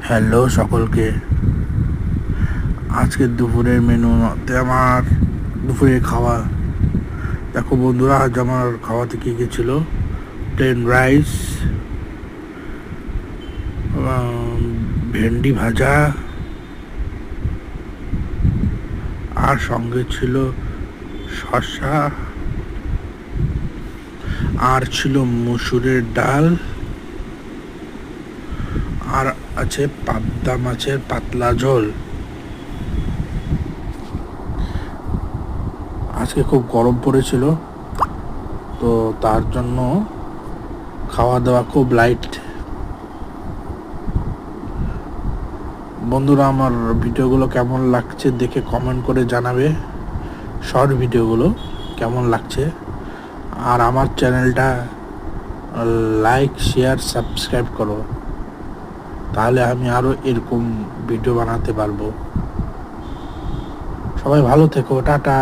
Hello সকলকে। আজকের দুপুরের মেনুতে আমার দুপুরের খাওয়া দেখো বন্ধুরা, আজ আমার খাওয়াতে কী কী ছিল। প্লেন রাইস, ভেন্ডি ভাজা, আর সঙ্গে ছিল শসা, আর ছিল মসুরের ডাল, আর আছে পাবদা মাছের পাতলা ঝোল। আজকে খুব গরম পড়েছিল, তো তার জন্য খাওয়া দাওয়া খুব লাইট। বন্ধুরা, আমার ভিডিওগুলো কেমন লাগছে দেখে কমেন্ট করে জানাবে। শর্ট ভিডিওগুলো কেমন লাগছে, আর আমার চ্যানেলটা লাইক শেয়ার সাবস্ক্রাইব করো, তাহলে আমি আরও এরকম ভিডিও বানাতে পারবো। সবাই ভালো থেকো, টাটা।